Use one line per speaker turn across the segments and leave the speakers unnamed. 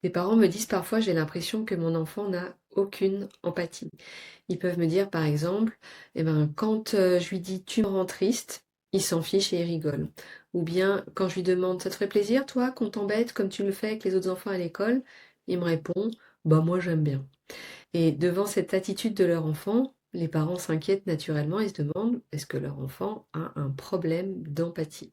Les parents me disent parfois, j'ai l'impression que mon enfant n'a aucune empathie. Ils peuvent me dire par exemple, eh ben, quand je lui dis tu me rends triste, il s'en fiche et il rigole. Ou bien quand je lui demande ça te ferait plaisir toi qu'on t'embête comme tu le fais avec les autres enfants à l'école, il me répond bah moi j'aime bien. Et devant cette attitude de leur enfant, les parents s'inquiètent naturellement et se demandent est-ce que leur enfant a un problème d'empathie.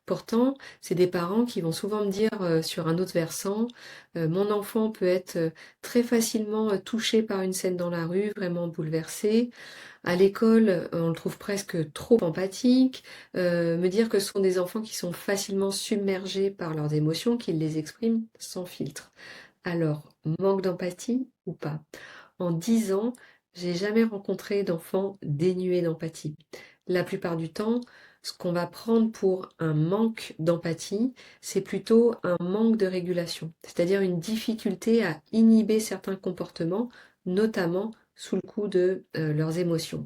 Pourtant, c'est des parents qui vont souvent me dire sur un autre versant, mon enfant peut être très facilement touché par une scène dans la rue, vraiment bouleversé. À l'école, on le trouve presque trop empathique. Me dire que ce sont des enfants qui sont facilement submergés par leurs émotions, qu'ils les expriment sans filtre. Alors, manque d'empathie ou pas? En 10 ans, j'ai jamais rencontré d'enfant dénué d'empathie. La plupart du temps, ce qu'on va prendre pour un manque d'empathie, c'est plutôt un manque de régulation, c'est-à-dire une difficulté à inhiber certains comportements, notamment sous le coup de leurs émotions.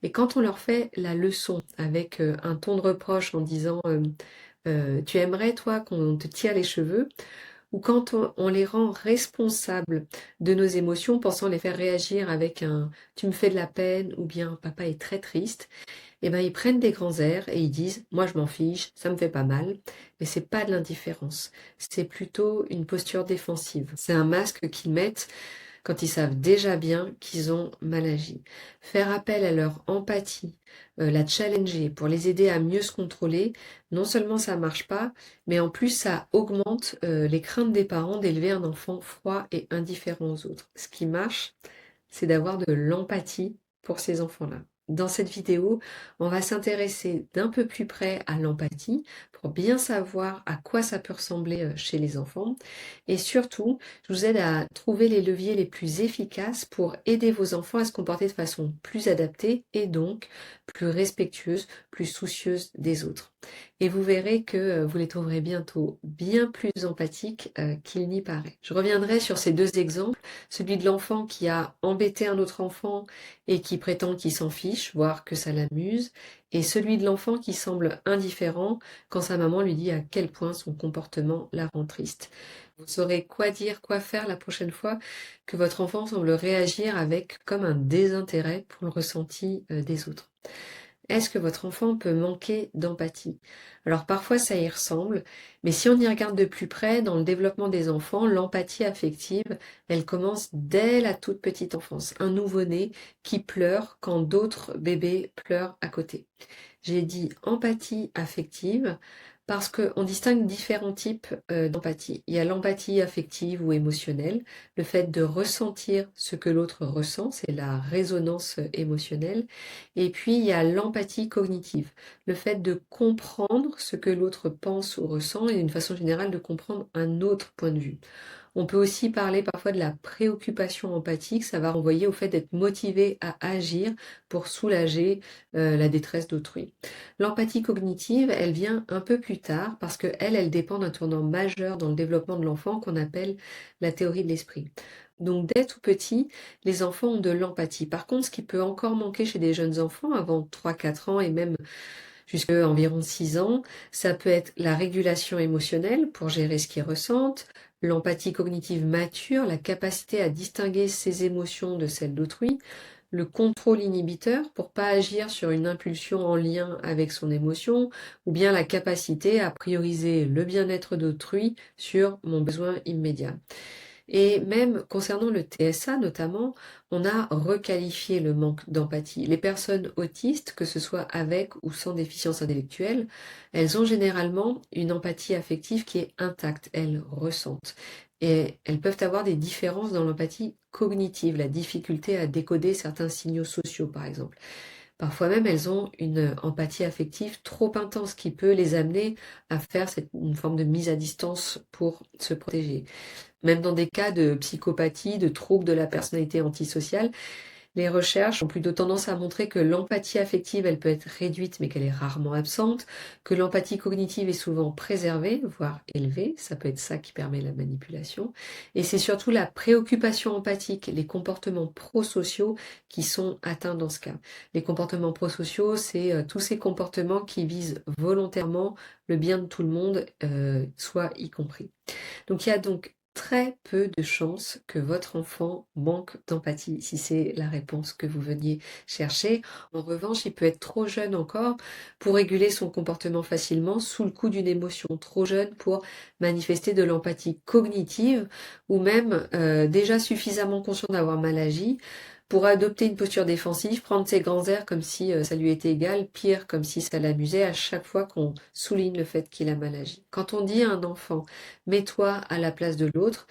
Et quand on leur fait la leçon avec un ton de reproche en disant tu aimerais toi qu'on te tire les cheveux, ou quand on les rend responsables de nos émotions, pensant les faire réagir avec un tu me fais de la peine ou bien papa est très triste, eh ben ils prennent des grands airs et ils disent moi je m'en fiche, ça me fait pas mal, mais c'est pas de l'indifférence, c'est plutôt une posture défensive. C'est un masque qu'ils mettent quand ils savent déjà bien qu'ils ont mal agi. Faire appel à leur empathie, la challenger pour les aider à mieux se contrôler, non seulement ça marche pas, mais en plus ça augmente les craintes des parents d'élever un enfant froid et indifférent aux autres. Ce qui marche, c'est d'avoir de l'empathie pour ces enfants-là. Dans cette vidéo, on va s'intéresser d'un peu plus près à l'empathie pour bien savoir à quoi ça peut ressembler chez les enfants. Et surtout, je vous aide à trouver les leviers les plus efficaces pour aider vos enfants à se comporter de façon plus adaptée et donc plus respectueuse, plus soucieuse des autres. Et vous verrez que vous les trouverez bientôt bien plus empathiques qu'il n'y paraît. Je reviendrai sur ces deux exemples, celui de l'enfant qui a embêté un autre enfant et qui prétend qu'il s'en fiche, voire que ça l'amuse, et celui de l'enfant qui semble indifférent quand sa maman lui dit à quel point son comportement la rend triste. Vous saurez quoi dire, quoi faire la prochaine fois que votre enfant semble réagir avec comme un désintérêt pour le ressenti des autres. Est-ce que votre enfant peut manquer d'empathie? Alors parfois ça y ressemble, mais si on y regarde de plus près, dans le développement des enfants, l'empathie affective, elle commence dès la toute petite enfance. Un nouveau-né qui pleure quand d'autres bébés pleurent à côté. J'ai dit empathie affective parce qu'on distingue différents types d'empathie. Il y a l'empathie affective ou émotionnelle, le fait de ressentir ce que l'autre ressent, c'est la résonance émotionnelle. Et puis il y a l'empathie cognitive, le fait de comprendre ce que l'autre pense ou ressent et d'une façon générale de comprendre un autre point de vue. On peut aussi parler parfois de la préoccupation empathique, ça va renvoyer au fait d'être motivé à agir pour soulager la détresse d'autrui. L'empathie cognitive, elle vient un peu plus tard parce qu'elle dépend d'un tournant majeur dans le développement de l'enfant qu'on appelle la théorie de l'esprit. Donc dès tout petit, les enfants ont de l'empathie. Par contre, ce qui peut encore manquer chez des jeunes enfants avant 3-4 ans et même jusqu'à environ 6 ans, ça peut être la régulation émotionnelle pour gérer ce qu'ils ressentent, l'empathie cognitive mature, la capacité à distinguer ses émotions de celles d'autrui, le contrôle inhibiteur pour pas agir sur une impulsion en lien avec son émotion, ou bien la capacité à prioriser le bien-être d'autrui sur mon besoin immédiat. Et même concernant le TSA notamment, on a requalifié le manque d'empathie. Les personnes autistes, que ce soit avec ou sans déficience intellectuelle, elles ont généralement une empathie affective qui est intacte, elles ressentent. Et elles peuvent avoir des différences dans l'empathie cognitive, la difficulté à décoder certains signaux sociaux par exemple. Parfois même, elles ont une empathie affective trop intense qui peut les amener à faire une forme de mise à distance pour se protéger. Même dans des cas de psychopathie, de troubles de la personnalité antisociale, les recherches ont plutôt tendance à montrer que l'empathie affective, elle peut être réduite, mais qu'elle est rarement absente, que l'empathie cognitive est souvent préservée, voire élevée, ça peut être ça qui permet la manipulation, et c'est surtout la préoccupation empathique, les comportements prosociaux qui sont atteints dans ce cas. Les comportements prosociaux, c'est tous ces comportements qui visent volontairement le bien de tout le monde, soi y compris. Donc il y a donc très peu de chances que votre enfant manque d'empathie, si c'est la réponse que vous veniez chercher. En revanche, il peut être trop jeune encore pour réguler son comportement facilement sous le coup d'une émotion, trop jeune pour manifester de l'empathie cognitive ou même déjà suffisamment conscient d'avoir mal agi pour adopter une posture défensive, prendre ses grands airs comme si ça lui était égal, pire comme si ça l'amusait à chaque fois qu'on souligne le fait qu'il a mal agi. Quand on dit à un enfant mets-toi à la place de l'autre,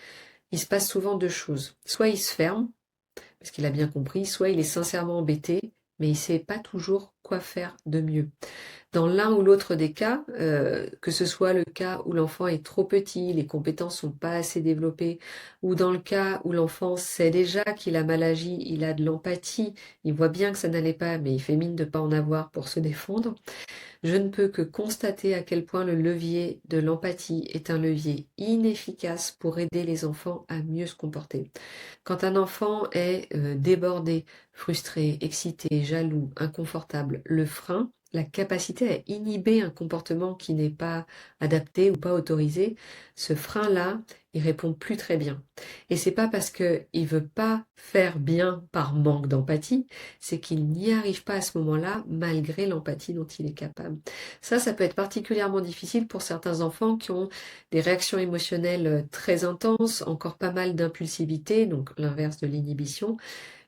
il se passe souvent deux choses. Soit il se ferme, parce qu'il a bien compris, soit il est sincèrement embêté, mais il ne sait pas toujours quoi faire de mieux. Dans l'un ou l'autre des cas, que ce soit le cas où l'enfant est trop petit, les compétences sont pas assez développées, ou dans le cas où l'enfant sait déjà qu'il a mal agi, il a de l'empathie, il voit bien que ça n'allait pas, mais il fait mine de pas en avoir pour se défendre, je ne peux que constater à quel point le levier de l'empathie est un levier inefficace pour aider les enfants à mieux se comporter. Quand un enfant est débordé, frustré, excité, jaloux, inconfortable, le frein, la capacité à inhiber un comportement qui n'est pas adapté ou pas autorisé, ce frein-là, il répond plus très bien. Et c'est pas parce qu'il veut pas faire bien par manque d'empathie, c'est qu'il n'y arrive pas à ce moment-là, malgré l'empathie dont il est capable. Ça peut être particulièrement difficile pour certains enfants qui ont des réactions émotionnelles très intenses, encore pas mal d'impulsivité, donc l'inverse de l'inhibition,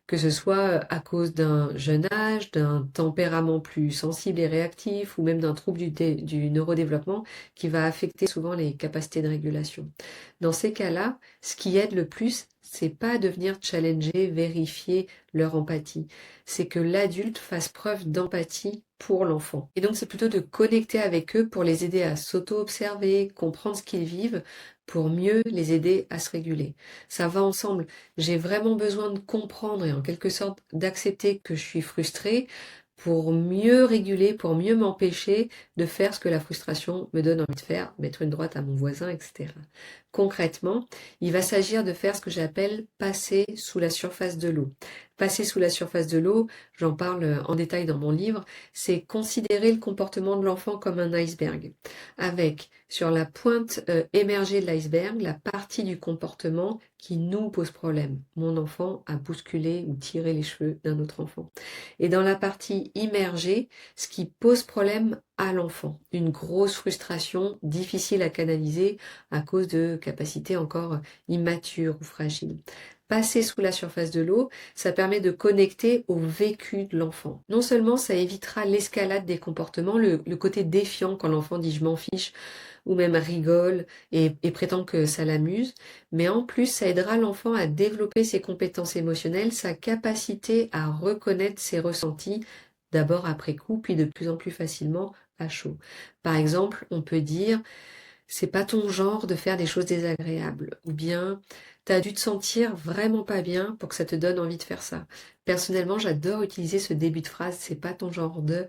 que ce soit à cause d'un jeune âge, d'un tempérament plus sensible et réactif, ou même d'un trouble du neurodéveloppement qui va affecter souvent les capacités de régulation. Dans ces cas-là, ce qui aide le plus, c'est pas de venir challenger, vérifier leur empathie. C'est que l'adulte fasse preuve d'empathie pour l'enfant. Et donc, c'est plutôt de connecter avec eux pour les aider à s'auto-observer, comprendre ce qu'ils vivent, pour mieux les aider à se réguler. Ça va ensemble. J'ai vraiment besoin de comprendre et en quelque sorte d'accepter que je suis frustrée pour mieux réguler, pour mieux m'empêcher de faire ce que la frustration me donne envie de faire, mettre une droite à mon voisin, etc. Concrètement, il va s'agir de faire ce que j'appelle passer sous la surface de l'eau. Passer sous la surface de l'eau, j'en parle en détail dans mon livre, c'est considérer le comportement de l'enfant comme un iceberg, avec sur la pointe émergée de l'iceberg la partie du comportement qui nous pose problème. Mon enfant a bousculé ou tiré les cheveux d'un autre enfant. Et dans la partie immergée, ce qui pose problème à l'enfant, une grosse frustration difficile à canaliser à cause de capacités encore immatures ou fragiles. Passer sous la surface de l'eau, ça permet de connecter au vécu de l'enfant. Non seulement ça évitera l'escalade des comportements, le côté défiant quand l'enfant dit je m'en fiche, ou même rigole et prétend que ça l'amuse, mais en plus ça aidera l'enfant à développer ses compétences émotionnelles, sa capacité à reconnaître ses ressentis, d'abord après coup, puis de plus en plus facilement à chaud. Par exemple, on peut dire c'est pas ton genre de faire des choses désagréables, ou bien t'as dû te sentir vraiment pas bien pour que ça te donne envie de faire ça. Personnellement, j'adore utiliser ce début de phrase, c'est pas ton genre de,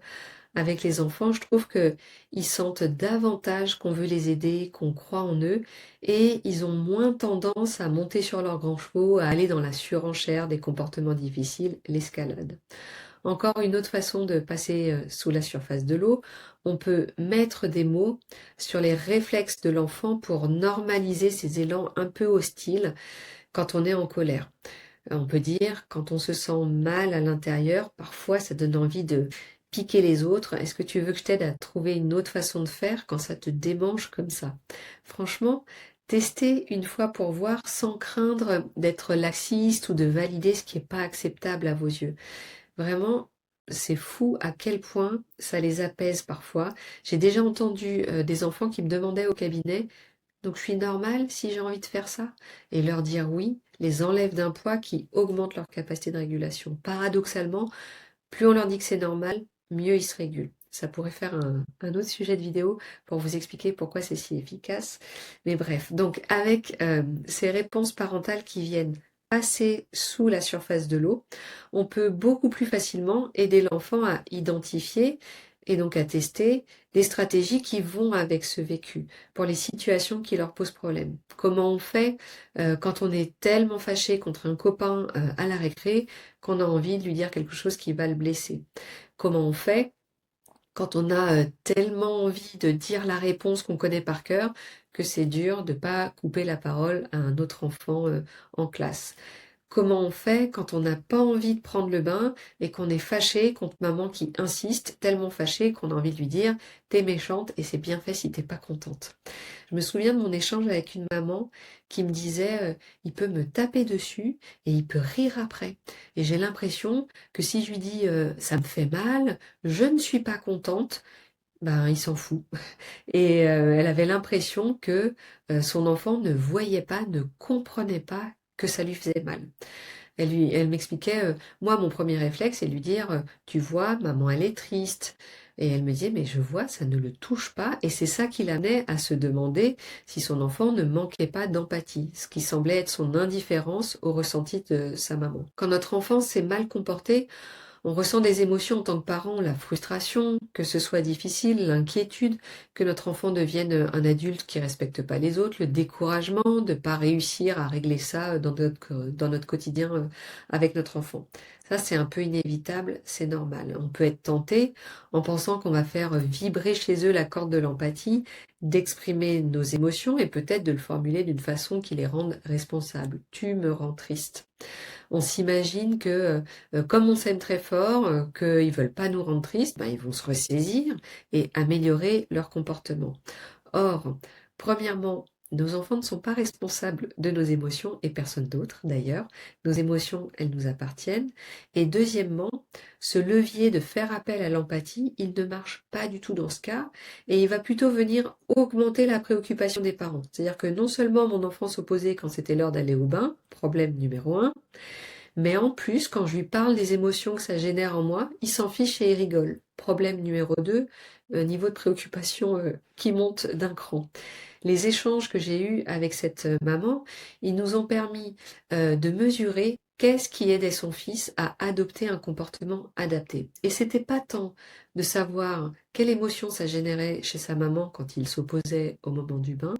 avec les enfants, je trouve que ils sentent davantage qu'on veut les aider, qu'on croit en eux, et ils ont moins tendance à monter sur leurs grands chevaux, à aller dans la surenchère des comportements difficiles, l'escalade. Encore une autre façon de passer sous la surface de l'eau, on peut mettre des mots sur les réflexes de l'enfant pour normaliser ces élans un peu hostiles quand on est en colère. On peut dire, quand on se sent mal à l'intérieur, parfois ça donne envie de piquer les autres. Est-ce que tu veux que je t'aide à trouver une autre façon de faire quand ça te démange comme ça? Franchement, testez une fois pour voir sans craindre d'être laxiste ou de valider ce qui n'est pas acceptable à vos yeux. Vraiment, c'est fou à quel point ça les apaise parfois. J'ai déjà entendu des enfants qui me demandaient au cabinet donc je suis normale si j'ai envie de faire ça? Et leur dire oui les enlève d'un poids qui augmente leur capacité de régulation. Paradoxalement, plus on leur dit que c'est normal, mieux ils se régulent. Ça pourrait faire un autre sujet de vidéo pour vous expliquer pourquoi c'est si efficace. Mais bref, donc avec ces réponses parentales qui viennent passer sous la surface de l'eau, on peut beaucoup plus facilement aider l'enfant à identifier et donc à tester des stratégies qui vont avec ce vécu pour les situations qui leur posent problème. Comment on fait quand on est tellement fâché contre un copain à la récré qu'on a envie de lui dire quelque chose qui va le blesser? Comment on fait quand on a tellement envie de dire la réponse qu'on connaît par cœur que c'est dur de pas couper la parole à un autre enfant en classe. Comment on fait quand on n'a pas envie de prendre le bain et qu'on est fâché contre maman qui insiste, tellement fâché qu'on a envie de lui dire t'es méchante et c'est bien fait si t'es pas contente. Je me souviens de mon échange avec une maman qui me disait il peut me taper dessus et il peut rire après. Et j'ai l'impression que si je lui dis ça me fait mal, je ne suis pas contente, ben il s'en fout. Et elle avait l'impression que son enfant ne voyait pas, ne comprenait pas que ça lui faisait mal. Elle m'expliquait, moi, mon premier réflexe, c'est de lui dire, tu vois, maman, elle est triste. Et elle me disait, mais je vois, ça ne le touche pas. Et c'est ça qui l'amenait à se demander si son enfant ne manquait pas d'empathie, ce qui semblait être son indifférence au ressenti de sa maman. Quand notre enfant s'est mal comporté, on ressent des émotions en tant que parent, la frustration, que ce soit difficile, l'inquiétude, que notre enfant devienne un adulte qui respecte pas les autres, le découragement de pas réussir à régler ça dans notre quotidien avec notre enfant. Ça, c'est un peu inévitable, c'est normal. On peut être tenté en pensant qu'on va faire vibrer chez eux la corde de l'empathie, d'exprimer nos émotions et peut-être de le formuler d'une façon qui les rende responsables. Tu me rends triste. On s'imagine que comme on s'aime très fort, qu'ils veulent pas nous rendre tristes, ben, ils vont se ressaisir et améliorer leur comportement. Or, premièrement, nos enfants ne sont pas responsables de nos émotions et personne d'autre d'ailleurs. Nos émotions, elles nous appartiennent. Et deuxièmement, ce levier de faire appel à l'empathie, il ne marche pas du tout dans ce cas et il va plutôt venir augmenter la préoccupation des parents. C'est-à-dire que non seulement mon enfant s'opposait quand c'était l'heure d'aller au bain, problème numéro un, mais en plus, quand je lui parle des émotions que ça génère en moi, il s'en fiche et il rigole. Problème numéro 2, niveau de préoccupation qui monte d'un cran. Les échanges que j'ai eus avec cette maman, ils nous ont permis de mesurer qu'est-ce qui aidait son fils à adopter un comportement adapté. Et c'était pas tant de savoir quelle émotion ça générait chez sa maman quand il s'opposait au moment du bain,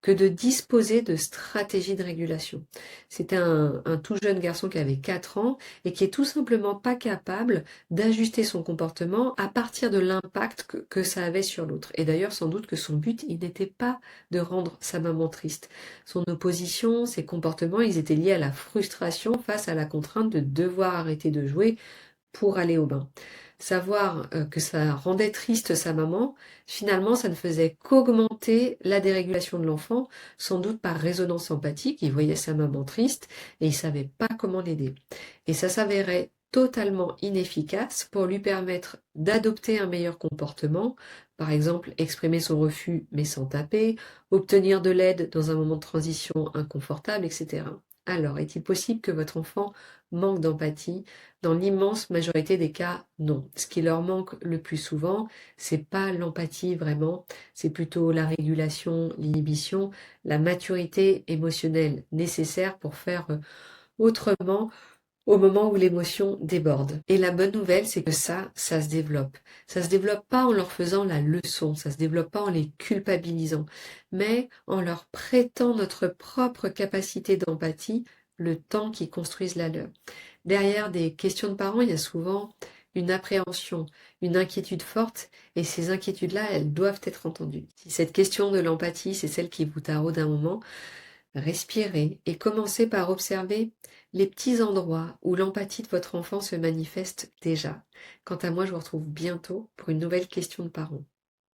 que de disposer de stratégies de régulation. C'était un tout jeune garçon qui avait 4 ans et qui est tout simplement pas capable d'ajuster son comportement à partir de l'impact que ça avait sur l'autre. Et d'ailleurs, sans doute que son but, il n'était pas de rendre sa maman triste. Son opposition, ses comportements, ils étaient liés à la frustration face à la contrainte de devoir arrêter de jouer pour aller au bain. Savoir que ça rendait triste sa maman, finalement, ça ne faisait qu'augmenter la dérégulation de l'enfant, sans doute par résonance empathique. Il voyait sa maman triste et il savait pas comment l'aider. Et ça s'avérait totalement inefficace pour lui permettre d'adopter un meilleur comportement, par exemple exprimer son refus mais sans taper, obtenir de l'aide dans un moment de transition inconfortable, etc. Alors, est-il possible que votre enfant manque d'empathie? Dans l'immense majorité des cas, non. Ce qui leur manque le plus souvent, c'est pas l'empathie vraiment, c'est plutôt la régulation, l'inhibition, la maturité émotionnelle nécessaire pour faire autrement au moment où l'émotion déborde. Et la bonne nouvelle, c'est que ça se développe. Ça se développe pas en leur faisant la leçon, ça se développe pas en les culpabilisant, mais en leur prêtant notre propre capacité d'empathie le temps qu'ils construisent la leur. Derrière des questions de parents, il y a souvent une appréhension, une inquiétude forte, et ces inquiétudes-là, elles doivent être entendues. Si cette question de l'empathie, c'est celle qui vous taraude un moment, respirez et commencez par observer les petits endroits où l'empathie de votre enfant se manifeste déjà. Quant à moi, je vous retrouve bientôt pour une nouvelle question de parents.